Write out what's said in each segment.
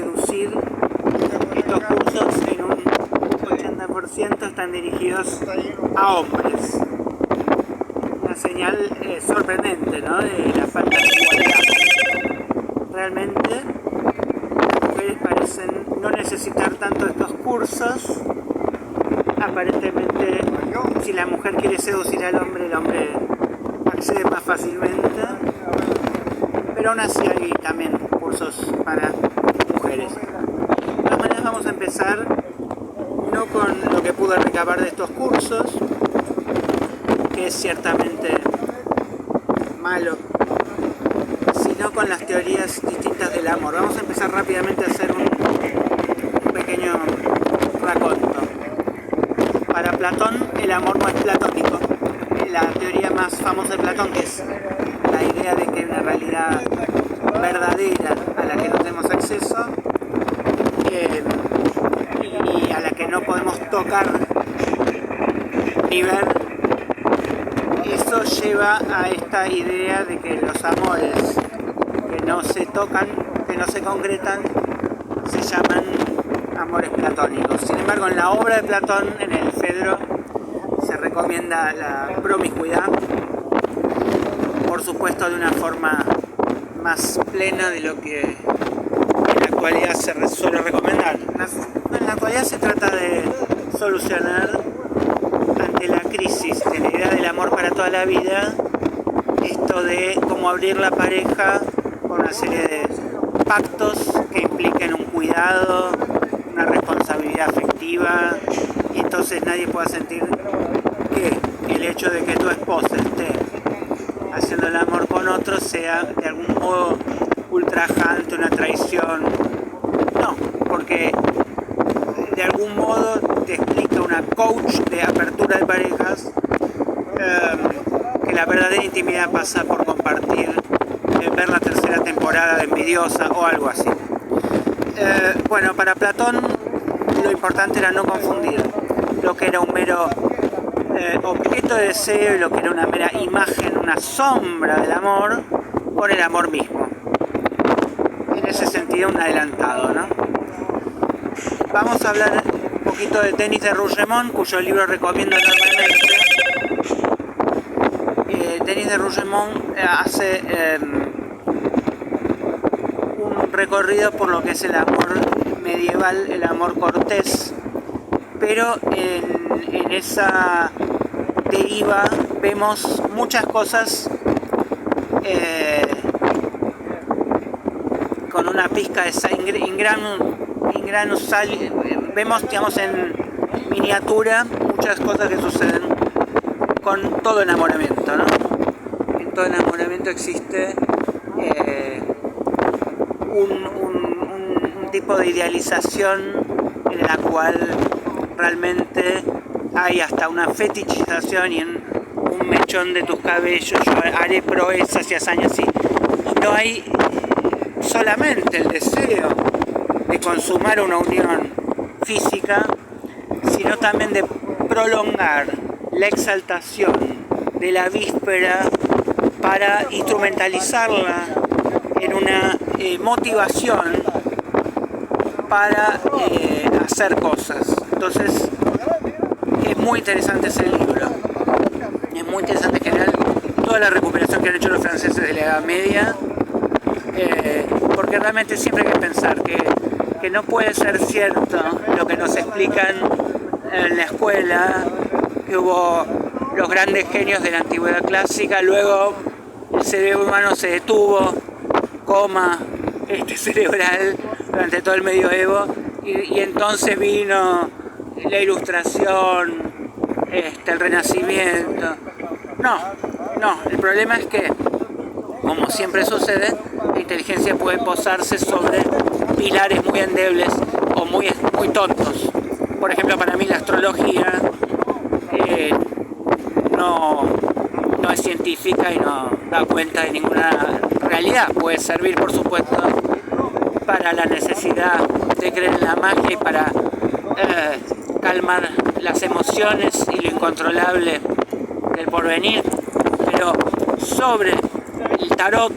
seducir. Estos cursos en un 80% están dirigidos a hombres. Una señal sorprendente, ¿no?, de la falta de igualdad. Realmente las mujeres parecen no necesitar tanto estos cursos. Aparentemente, si la mujer quiere seducir al hombre, el hombre accede más fácilmente. Pero aún así hay también cursos para mujeres. De todas maneras, vamos a empezar no con lo que pude recabar de estos cursos, que es ciertamente malo, sino con las teorías distintas del amor. Vamos a empezar rápidamente a hacer un pequeño raconto. Para Platón, el amor no es platónico. La teoría más famosa de Platón, que es la idea de que hay una realidad verdadera a la que no tenemos acceso y a la que no podemos tocar ni ver, eso lleva a esta idea de que los amores que no se tocan, que no se concretan, se llaman amores platónicos. Sin embargo, en la obra de Platón, en el Fedro, se recomienda la promiscuidad, por supuesto de una forma más plena de lo que en la actualidad se suele recomendar. En la actualidad se trata de solucionar, ante la crisis de la idea del amor para toda la vida, esto de cómo abrir la pareja con una serie de pactos que impliquen un cuidado, una responsabilidad afectiva, y entonces nadie pueda sentir que el hecho de que tu esposa esté haciendo el amor con otro sea de algún modo ultrajante, una traición. No, porque de algún modo te explica una coach de apertura de parejas que la verdadera intimidad pasa por compartir, ver la tercera temporada de Envidiosa o algo así. Bueno, para Platón lo importante era no confundir lo que era un mero objeto de deseo y lo que era una mera imagen, una sombra del amor, con el amor mismo. En ese sentido, un adelantado, ¿no? Vamos a hablar un poquito de Denis de Rougemont, cuyo libro recomiendo enormemente. Denis de Rougemont hace un recorrido por lo que es el amor medieval, el amor cortés, pero en esa deriva vemos muchas cosas con una pizca de ingranus vemos, digamos, en miniatura muchas cosas que suceden con todo enamoramiento, ¿no? En todo enamoramiento existe un tipo de idealización en la cual realmente hay hasta una fetichización y en un mechón de tus cabellos yo haré proezas y hazañas así. Y no hay solamente el deseo de consumar una unión física, sino también de prolongar la exaltación de la víspera para instrumentalizarla en una motivación para hacer cosas. Entonces es muy interesante ese libro, es muy interesante en general toda la recuperación que han hecho los franceses de la Edad Media, porque realmente siempre hay que pensar que no puede ser cierto lo que nos explican en la escuela, que hubo los grandes genios de la antigüedad clásica, luego el cerebro humano se detuvo, coma cerebral durante todo el medioevo, y entonces vino la Ilustración, el Renacimiento. No, el problema es que, como siempre sucede, la inteligencia puede posarse sobre pilares muy endebles o muy tontos. Por ejemplo, para mí la astrología no es científica y no da cuenta de ninguna realidad. Puede servir, por supuesto, para la necesidad de creer en la magia y para calmar las emociones y lo incontrolable del porvenir, pero sobre el tarot,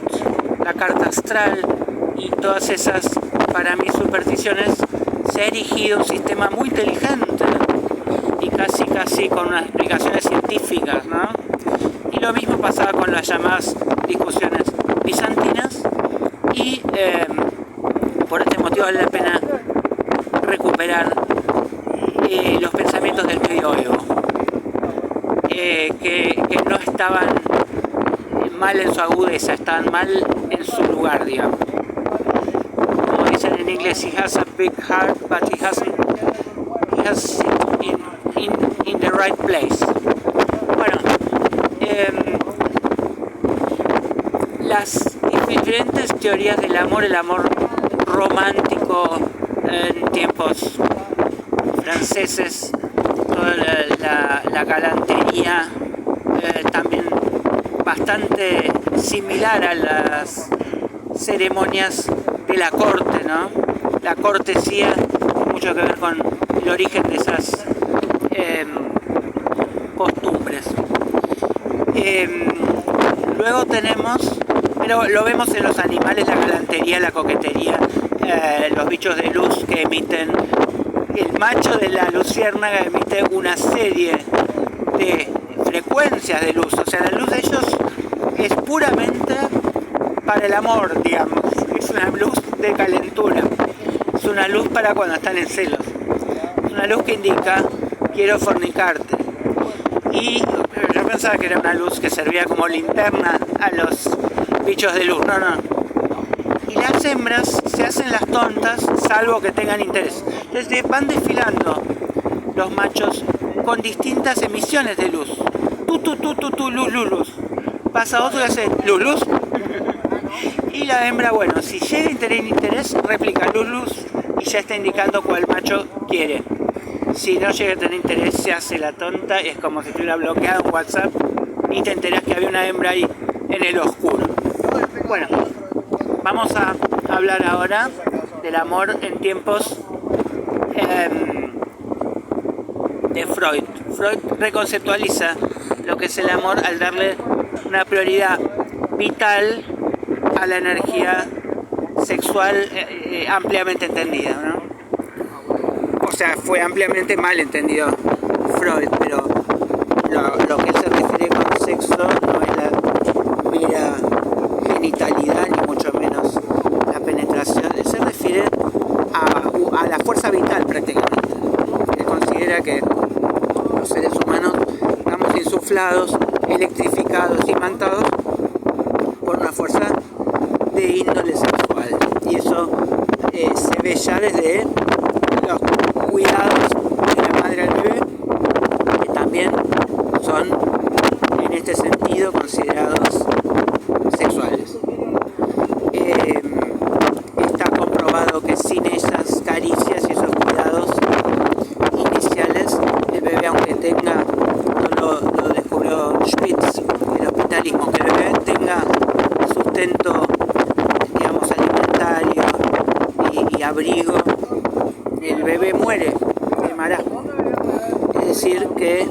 la carta astral y todas esas para mis supersticiones, se ha erigido un sistema muy inteligente y casi con unas explicaciones científicas, ¿no? Y lo mismo pasaba con las llamadas discusiones bizantinas y por este motivo vale la pena recuperar los pensamientos del medioevo, que no estaban mal en su agudeza, estaban mal en su lugar, digamos. Como dicen en inglés, he has a big heart, but he has it in the right place. Bueno, las diferentes teorías del amor, el amor romántico en tiempos franceses, toda la galantería, también bastante similar a las ceremonias de la corte, ¿no? La cortesía tiene mucho que ver con el origen de esas costumbres. Luego tenemos, pero lo vemos en los animales, la galantería, la coquetería, los bichos de luz que emiten, el macho de la luciérnaga emite una serie de frecuencias de luz, o sea, la luz de ellos es puramente para el amor, digamos, es una luz de calentura, es una luz para cuando están en celos, es una luz que indica quiero fornicarte. Y yo pensaba que era una luz que servía como linterna a los bichos de luz, no. Y las hembras se hacen las tontas salvo que tengan interés. Entonces van desfilando los machos con distintas emisiones de luz. Luz. Pasa otro y hace luz. Y la hembra, bueno, si llega a tener interés, replica luz y ya está indicando cuál macho quiere. Si no llega a tener interés, se hace la tonta y es como si estuviera bloqueado en WhatsApp y te enterás que había una hembra ahí en el oscuro. Bueno, vamos a hablar ahora del amor en tiempos de Freud. Freud reconceptualiza lo que es el amor al darle una prioridad vital a la energía sexual ampliamente entendida, ¿no? O sea, fue ampliamente mal entendido Freud, pero lo que se refiere con sexo no es la mera genitalidad, ni mucho menos la penetración, se refiere a la fuerza vital prácticamente. Él considera que los seres humanos estamos insuflados, electrificados, imantados por una fuerza de índole sexual. Y eso se ve ya desde los cuidados de la madre al bebé, que también son en este sentido considerados sexuales. Está comprobado que sin esas caricias y esos cuidados iniciales, el bebé, aunque tenga, lo descubrió Spitz, el hospitalismo, que el bebé tenga sustento, digamos, alimentario y abrigo, el bebé muere de marasmo. Es decir, que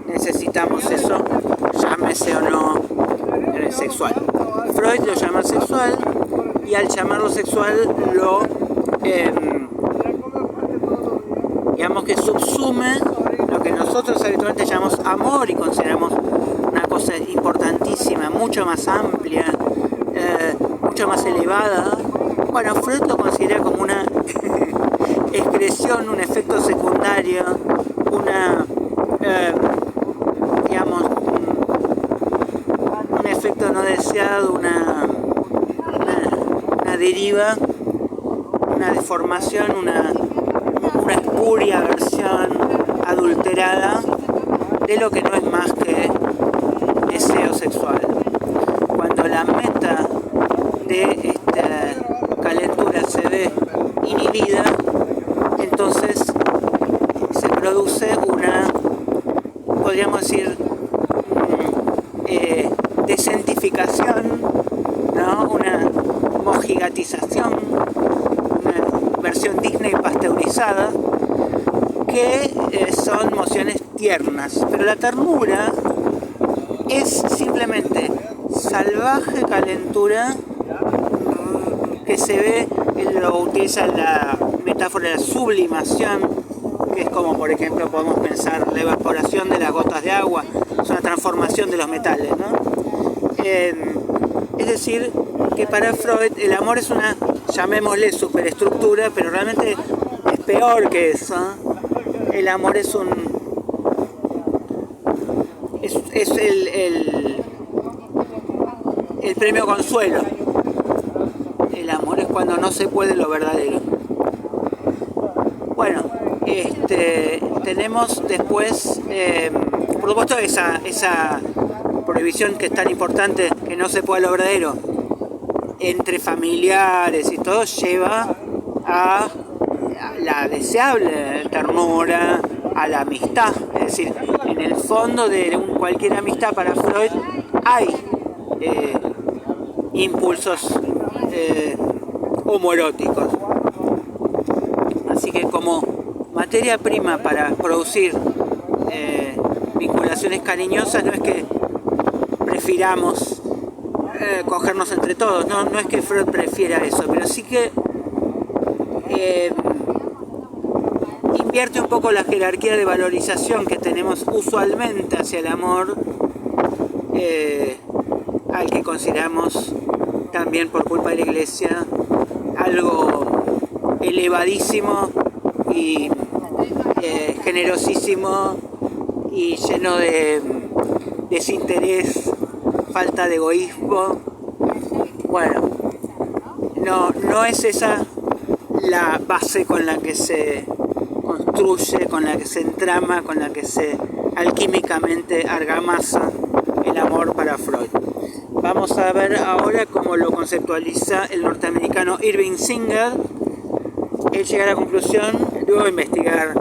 necesitamos eso, llámese o no sexual. Freud lo llama sexual y al llamarlo sexual lo digamos que subsume lo que nosotros habitualmente llamamos amor y consideramos una cosa importantísima, mucho más amplia, mucho más elevada. Bueno, Freud lo considera como una excreción, un efecto secundario, una digamos un efecto no deseado, una deriva, una deformación, una espuria versión adulterada de lo que no es más que deseo sexual. Cuando la meta de esta calentura se ve inhibida, entonces se produce una, podríamos decir, desentificación, ¿no? Una mojigatización, una versión Disney pasteurizada, que son emociones tiernas, pero la ternura es simplemente salvaje calentura que se ve él lo utiliza en la metáfora de la sublimación, que es como, por ejemplo, podemos pensar la evaporación de las gotas de agua, es una transformación de los metales, ¿no? Es decir, que para Freud el amor es una, llamémosle, superestructura, pero realmente es peor que eso. El amor es el premio consuelo. El amor es cuando no se puede lo verdadero. Bueno, tenemos después, por supuesto, esa prohibición que es tan importante, que no se puede lo verdadero, entre familiares y todo, lleva a la deseable ternura, a la amistad. Es decir, en el fondo de cualquier amistad para Freud hay impulsos homoeróticos. Así que como materia prima para producir vinculaciones cariñosas, no es que prefiramos cogernos entre todos, no es que Freud prefiera eso, pero sí que invierte un poco la jerarquía de valorización que tenemos usualmente hacia el amor, al que consideramos también por culpa de la Iglesia algo elevadísimo y generosísimo y lleno de desinterés, falta de egoísmo. Bueno, no es esa la base con la que se construye, con la que se entrama, con la que se alquímicamente argamasa el amor para Freud. Vamos a ver ahora cómo lo conceptualiza el norteamericano Irving Singer. Él llega a la conclusión, luego de investigar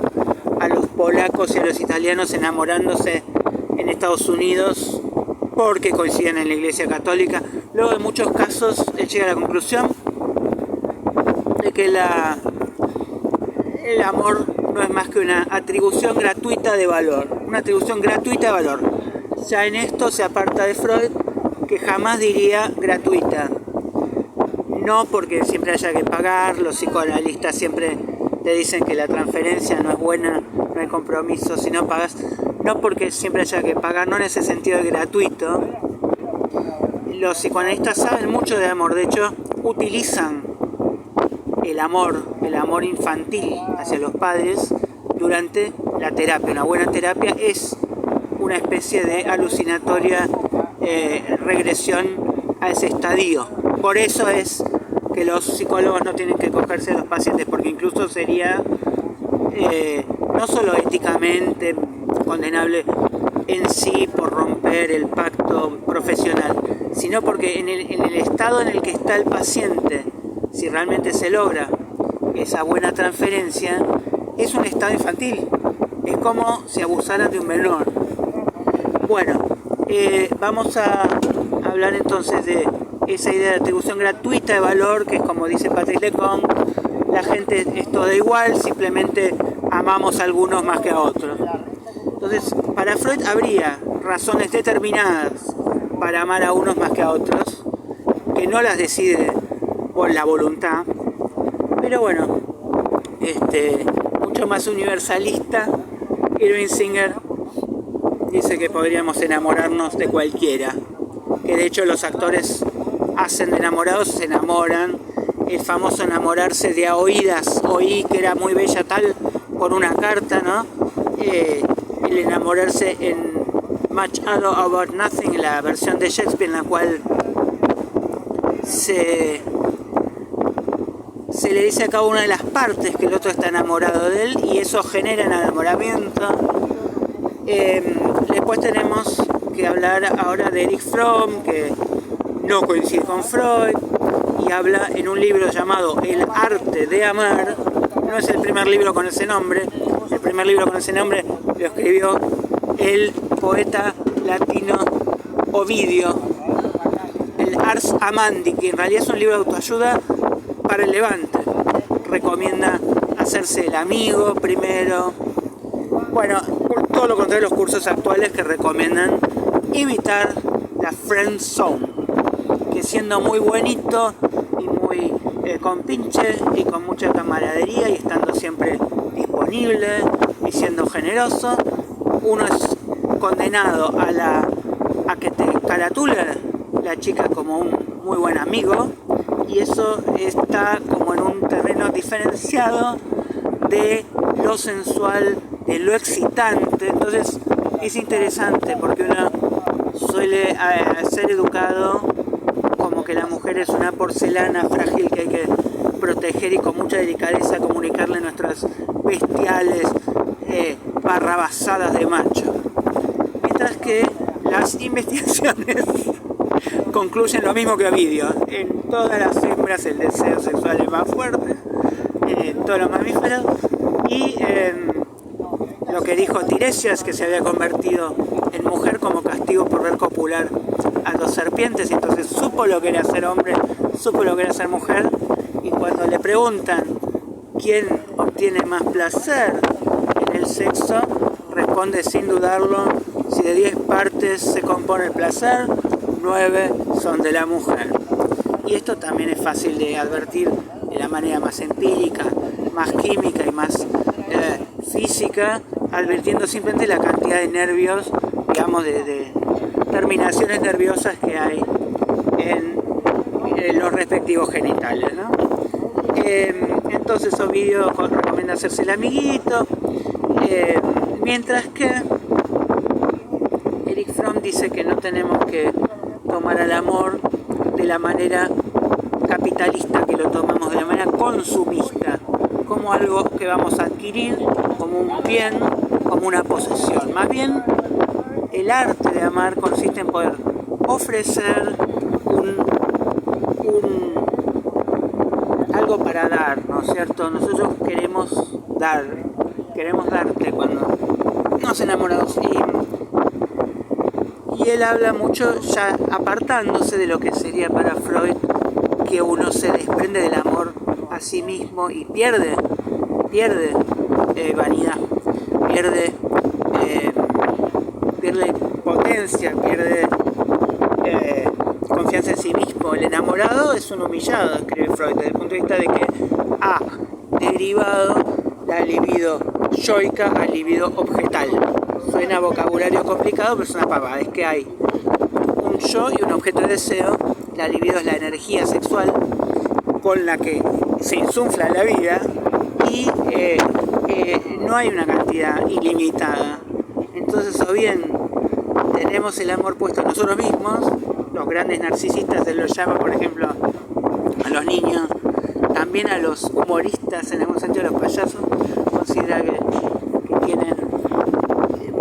a los polacos y a los italianos enamorándose en Estados Unidos porque coinciden en la Iglesia Católica, luego de muchos casos, él llega a la conclusión de que el amor no es más que una atribución gratuita de valor, una atribución gratuita de valor. Ya en esto se aparta de Freud, que jamás diría gratuita. No porque siempre haya que pagar, los psicoanalistas siempre te dicen que la transferencia no es buena, no hay compromiso, si no pagas, no porque siempre haya que pagar, no en ese sentido de gratuito. Los psicoanalistas saben mucho de amor, de hecho utilizan el amor infantil hacia los padres durante la terapia. Una buena terapia es una especie de alucinatoria regresión a ese estadio. Por eso es que los psicólogos no tienen que cogerse a los pacientes, porque incluso sería no solo éticamente condenable en sí por romper el pacto profesional, sino porque en el estado en el que está el paciente, si realmente se logra esa buena transferencia, es un estado infantil. Es como si abusaran de un menor. Bueno, vamos a hablar entonces de esa idea de atribución gratuita de valor, que es como dice Patrick Lecon, la gente es toda igual, simplemente amamos a algunos más que a otros. Entonces, para Freud habría razones determinadas para amar a unos más que a otros, que no las decide por la voluntad, pero bueno, mucho más universalista, Irving Singer dice que podríamos enamorarnos de cualquiera, que de hecho los actores hacen de enamorados, se enamoran, el famoso enamorarse de a oídas, oí que era muy bella tal por una carta, ¿no? El enamorarse en Much Ado About Nothing, la versión de Shakespeare en la cual se le dice a cada una de las partes que el otro está enamorado de él y eso genera enamoramiento. Después tenemos que hablar ahora de Erich Fromm, que no coincide con Freud y habla en un libro llamado El arte de amar. No es el primer libro con ese nombre, el primer libro con ese nombre lo escribió el poeta latino Ovidio, el Ars Amandi, que en realidad es un libro de autoayuda para el levante. Recomienda hacerse el amigo primero. Bueno, todo lo contrario de los cursos actuales que recomiendan evitar la friend zone, que siendo muy buenito y muy con pinche y con mucha camaradería y estando siempre disponible y siendo generoso. Uno es condenado a que te caratule la chica como un muy buen amigo, y eso está como en un terreno diferenciado de lo sensual, de lo excitante. Entonces es interesante porque uno suele ser educado como que la mujer es una porcelana frágil que hay que proteger y con mucha delicadeza comunicarle nuestras bestiales barrabasadas de macho. Mientras que las investigaciones concluyen lo mismo que Ovidio: en todas las hembras el deseo sexual es más fuerte, en todos los mamíferos, y lo que dijo Tiresias, que se había convertido en mujer como castigo por ver copular a dos serpientes, y entonces supo lo que era ser hombre, supo lo que era ser mujer, y cuando le preguntan quién obtiene más placer en el sexo, responde sin dudarlo: si de 10 partes se compone el placer, 9 son de la mujer. Y esto también es fácil de advertir de la manera más empírica, más química y más física, advirtiendo simplemente la cantidad de nervios, digamos, de terminaciones nerviosas que hay en los respectivos genitales, ¿no? Entonces Ovidio recomienda hacerse el amiguito, mientras que Erich Fromm dice que no tenemos que tomar al amor de la manera capitalista que lo tomamos, de la manera consumista, como algo que vamos a adquirir, como un bien, como una posesión. Más bien, el arte de amar consiste en poder ofrecer algo para dar, ¿no es cierto? Nosotros queremos darte cuando nos enamoramos, y él habla mucho, ya apartándose de lo que sería para Freud, que uno se desprende del amor a sí mismo y pierde vanidad, pierde potencia, pierde confianza en sí mismo. El enamorado es un humillado, escribe Freud, desde el punto de vista de que ha derivado la libido yoica al libido objetal. Suena vocabulario complicado, pero es una pavada. Es que hay un yo y un objeto de deseo. La libido es la energía sexual con la que se insufla la vida, y no hay una cantidad ilimitada. Entonces, o bien tenemos el amor puesto en nosotros mismos, los grandes narcisistas se los llama, por ejemplo, a los niños, también a los humoristas, en algún sentido a los payasos, considera que tienen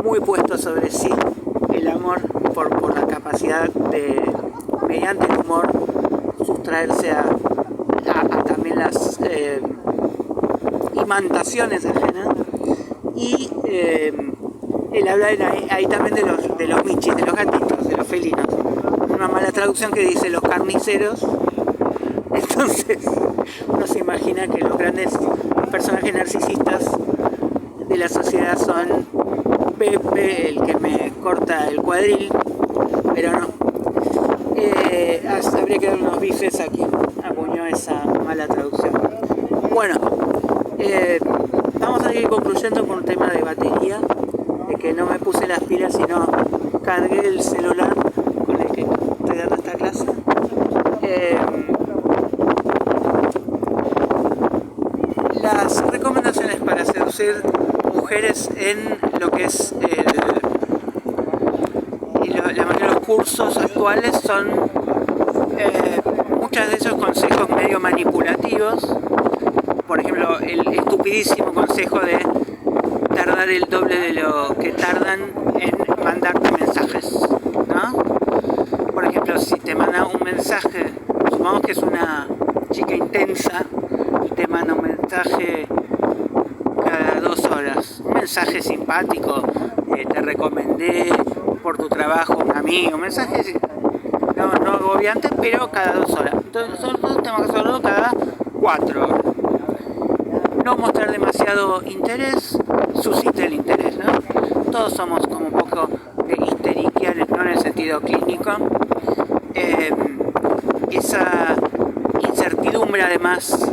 muy puesto sobre sí el amor por la capacidad de, mediante el humor, sustraerse a también las imantaciones ajenas. Y él habla ahí también de los michis, de los gatitos, de los felinos. Una mala traducción que dice los carniceros. Entonces uno se imagina que los grandes personajes narcisistas de la sociedad son Pepe, el que me corta el cuadril, pero no. Habría que dar unos bifes aquí, acuñó esa mala traducción. Bueno, vamos a ir concluyendo con un tema de batería, de que no me puse las pilas, sino cargué el celular con el que estoy dando esta clase. Las recomendaciones para seducir mujeres en lo que es la mayoría de los cursos actuales son muchos de esos consejos medio manipulativos. Por ejemplo, el estupidísimo consejo de tardar el doble de lo que tardan en mandarte mensajes, ¿no? Por ejemplo, si te manda un mensaje, supongamos que es una chica intensa, y te manda un mensaje cada 2 horas, un mensaje simpático, te recomendé por tu trabajo un amigo, un mensaje no agobiante, pero cada 2 horas. Entonces nosotros tenemos que hacerlo cada 4 horas. No mostrar demasiado interés suscita el interés, ¿no? Todos somos como un poco histeriquianos, no en el sentido clínico. Esa incertidumbre costumbre además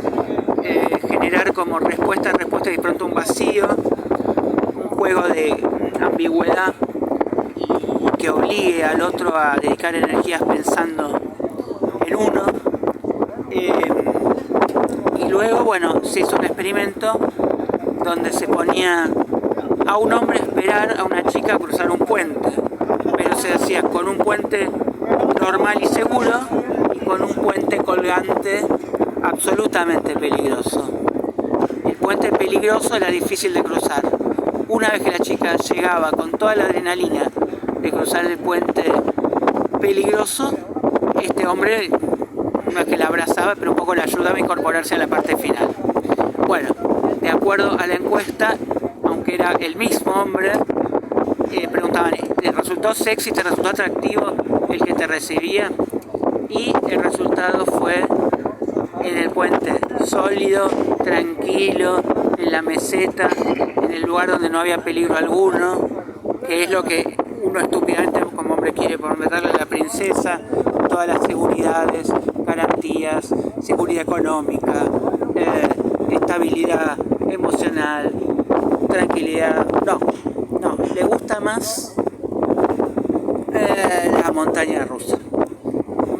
generar como respuesta y de pronto un vacío, un juego de ambigüedad y que obligue al otro a dedicar energías pensando en uno. Y luego, bueno, se hizo un experimento donde se ponía a un hombre a esperar a una chica a cruzar un puente, pero se hacía con un puente normal y seguro y con un puente colgante absolutamente peligroso. El puente peligroso era difícil de cruzar. Una vez que la chica llegaba con toda la adrenalina de cruzar el puente peligroso, este hombre no es que la abrazaba, pero un poco la ayudaba a incorporarse a la parte final. Bueno, de acuerdo a la encuesta, aunque era el mismo hombre, preguntaban, ¿te resultó sexy, te resultó atractivo el que te recibía? Y el resultado fue en el puente, sólido, tranquilo, en la meseta, en el lugar donde no había peligro alguno, que es lo que uno estúpidamente como hombre quiere prometerle a la princesa, todas las seguridades, garantías, seguridad económica, estabilidad emocional, tranquilidad. No, le gusta más la montaña rusa.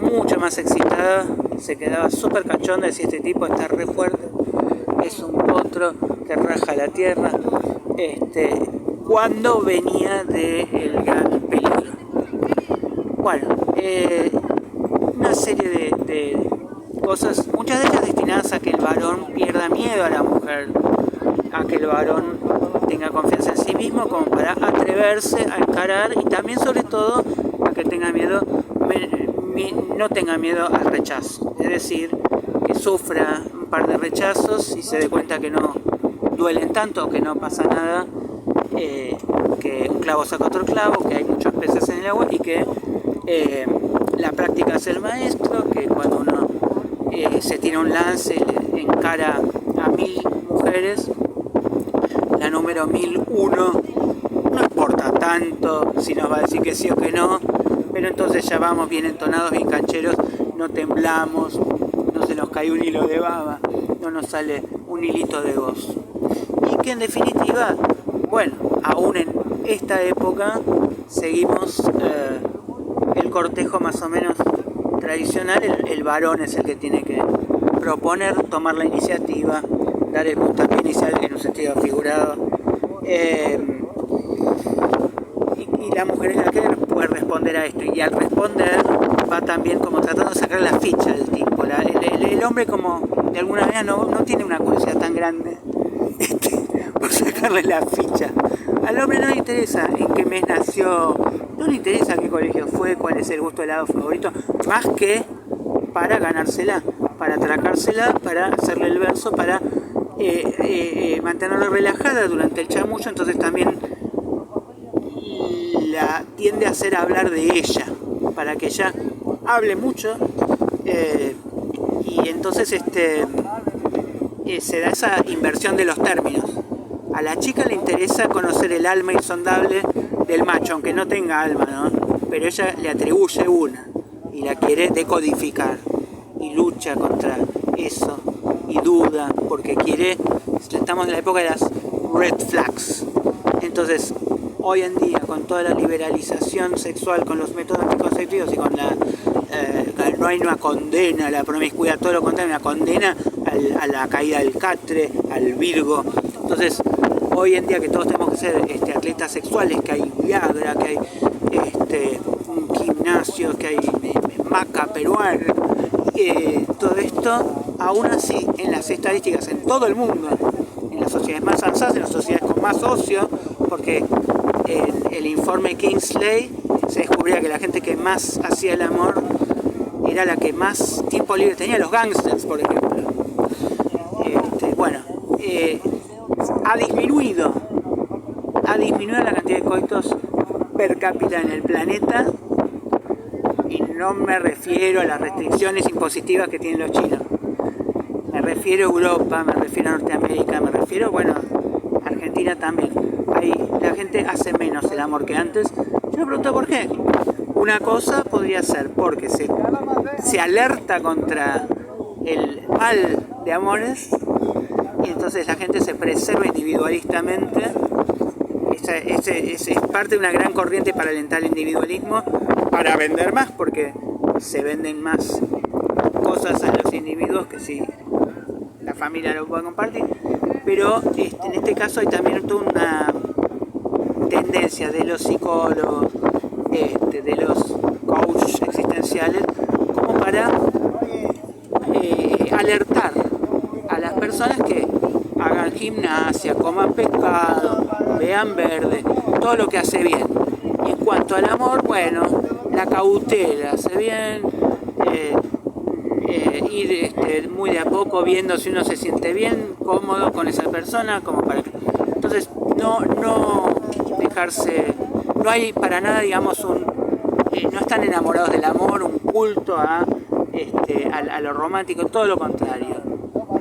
Mucho más excitada, se quedaba súper cachonda, decía, este tipo está re fuerte, es un potro que raja la tierra, cuando venía del gran peligro. Bueno, una serie de cosas, muchas de ellas destinadas a que el varón pierda miedo a la mujer, a que el varón tenga confianza en sí mismo como para atreverse a encarar, y también sobre todo a que tenga miedo, no tenga miedo al rechazo, es decir, que sufra un par de rechazos y se dé cuenta que no duelen tanto, que no pasa nada, que un clavo saca otro clavo, que hay muchos peces en el agua y que la práctica es el maestro, que cuando uno se tira un lance, encara a 1000 mujeres, la número 1001 no importa tanto si nos va a decir que sí o que no, pero entonces ya vamos bien entonados, bien cancheros, no temblamos, no se nos cae un hilo de baba, no nos sale un hilito de voz. Y que en definitiva, bueno, aún en esta época seguimos el cortejo más o menos tradicional, el varón es el que tiene que proponer, tomar la iniciativa, dar el puntapié inicial en un sentido figurado, y la mujer es la que puede responder a esto, y al responder va también como tratando de sacar la ficha del tipo. El hombre como de alguna manera no tiene una curiosidad tan grande por sacarle la ficha. Al hombre no le interesa en qué mes nació, no le interesa qué colegio fue, cuál es el gusto de helado favorito, más que para ganársela, para atracársela, para hacerle el verso, para mantenerla relajada durante el chamullo. Entonces también la tiende a hacer hablar de ella, para que ella hable mucho, y entonces se da esa inversión de los términos. A la chica le interesa conocer el alma insondable del macho, aunque no tenga alma, ¿no? Pero ella le atribuye una y la quiere decodificar y lucha contra eso y duda porque quiere. Estamos en la época de las red flags. Entonces, hoy en día, con toda la liberalización sexual, con los métodos anticonceptivos y con no hay una condena a la promiscuidad, todo lo contrario, una condena a la caída del catre, al virgo. Entonces, hoy en día que todos tenemos que ser atletas sexuales, que hay Viagra, que hay gimnasios, que hay maca peruana, todo esto, aún así, en las estadísticas en todo el mundo, en las sociedades más avanzadas, en las sociedades con más ocio, porque en el informe Kingsley se descubría que la gente que más hacía el amor era la que más tiempo libre tenía, los gángsters, por ejemplo. Ha disminuido la cantidad de coitos per cápita en el planeta, y no me refiero a las restricciones impositivas que tienen los chinos, me refiero a Europa, me refiero a Norteamérica, me refiero, bueno, a Argentina también. Ahí la gente hace menos el amor que antes. Yo me pregunto por qué. Una cosa podría ser porque se alerta contra mal de amores, y entonces la gente se preserva individualistamente. Es parte de una gran corriente para alentar el individualismo, para vender más, porque se venden más cosas a los individuos que si la familia lo puede compartir. Pero en este caso hay también toda una tendencia de los psicólogos, de los coaches existenciales, como para alertar a las personas que hagan gimnasia, coman pescado, vean verde, todo lo que hace bien. Y en cuanto al amor, bueno, la cautela hace bien, ir muy de a poco viendo si uno se siente bien, cómodo con esa persona, como para que... Entonces, no dejarse, no hay para nada, digamos, no están enamorados del amor, un culto a lo romántico, todo lo contrario.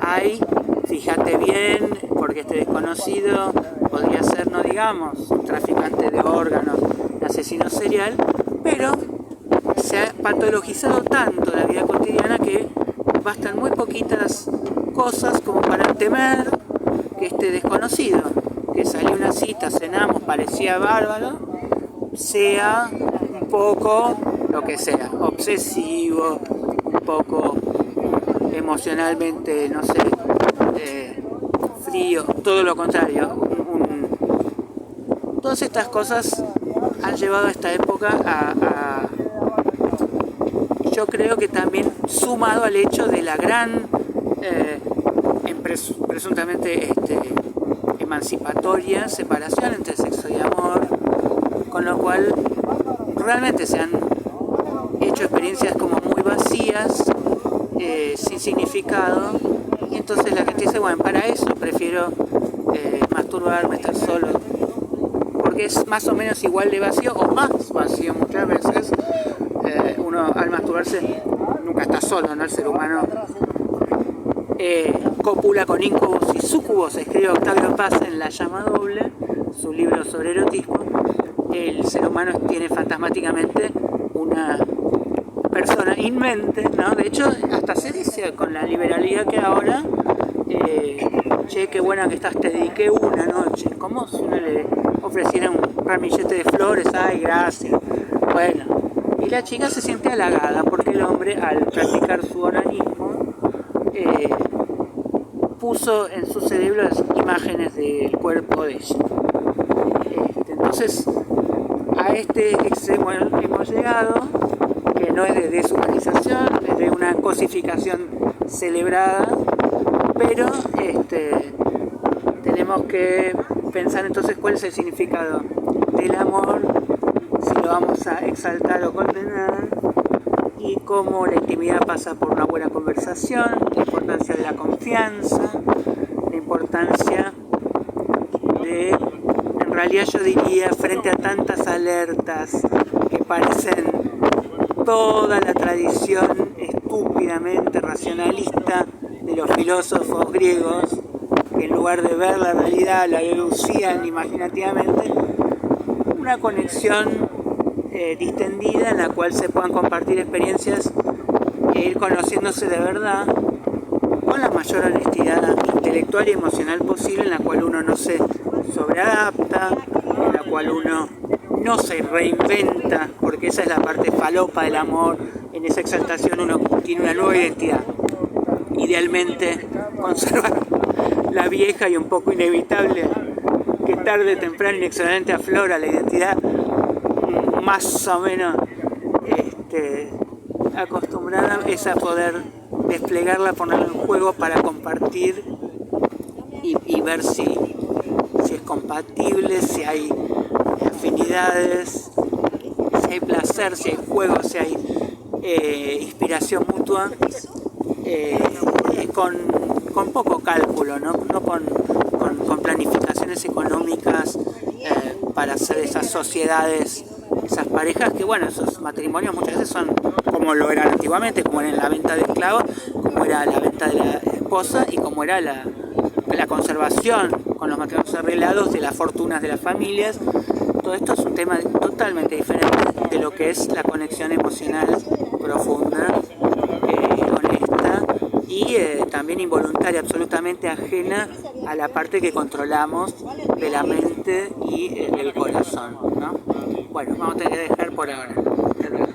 Hay, fíjate bien, porque este desconocido podría ser, no digamos, un traficante de órganos, un asesino serial, pero se ha patologizado tanto la vida cotidiana que bastan muy poquitas cosas como para temer que este desconocido, que salió una cita, cenamos, parecía bárbaro, sea un poco lo que sea, obsesivo, un poco emocionalmente, no sé, frío, todo lo contrario. Todas estas cosas han llevado a esta época yo creo que también sumado al hecho de la gran, presuntamente emancipatoria separación entre sexo y amor, con lo cual realmente se han hecho experiencias como muy vacías, sin significado, y entonces la gente dice, bueno, para eso prefiero masturbarme, estar solo, porque es más o menos igual de vacío o más vacío muchas veces. Uno al masturbarse nunca está solo, ¿no? El ser humano copula con íncubos y súcubos, escribe Octavio Paz en La llama doble, su libro sobre erotismo. El ser humano tiene fantasmáticamente una persona inmente, ¿no? De hecho, hasta se dice con la liberalidad que ahora, che, qué buena que estás, te dediqué una noche, como si uno le ofreciera un ramillete de flores, ay, gracias, bueno, y la chica se siente halagada porque el hombre, al practicar su onanismo, puso en su cerebro las imágenes del cuerpo de ella. Entonces, a este extremo hemos llegado, que no es de deshumanización, es de una cosificación celebrada, pero tenemos que pensar entonces cuál es el significado del amor, si lo vamos a exaltar o condenar, y cómo la intimidad pasa por una buena conversación, la importancia de la confianza, la importancia de, en realidad yo diría, frente a tantas alertas que parecen toda la tradición estúpidamente racionalista de los filósofos griegos, que en lugar de ver la realidad la deducían imaginativamente, una conexión distendida en la cual se puedan compartir experiencias e ir conociéndose de verdad con la mayor honestidad intelectual y emocional posible, en la cual uno no se sobreadapta, en la cual uno no se reinventa, porque esa es la parte falopa del amor. En esa exaltación uno tiene una nueva identidad, idealmente conservar la vieja y un poco inevitable que tarde o temprano inexorablemente aflora la identidad más o menos acostumbrada, es a poder desplegarla, ponerla en juego para compartir y ver si es compatible, si hay afinidades, si hay placer, si hay juego, si hay inspiración mutua, con poco cálculo, no con planificaciones económicas para hacer esas sociedades, esas parejas que, bueno, esos matrimonios muchas veces son como lo eran antiguamente, como era la venta de esclavos, como era la venta de la esposa y como era la conservación con los matrimonios arreglados de las fortunas de las familias. Todo esto es un tema totalmente diferente de lo que es la conexión emocional profunda, honesta y también involuntaria, absolutamente ajena a la parte que controlamos de la mente y del corazón, ¿no? Bueno, vamos a tener que dejar por ahora. Hasta luego.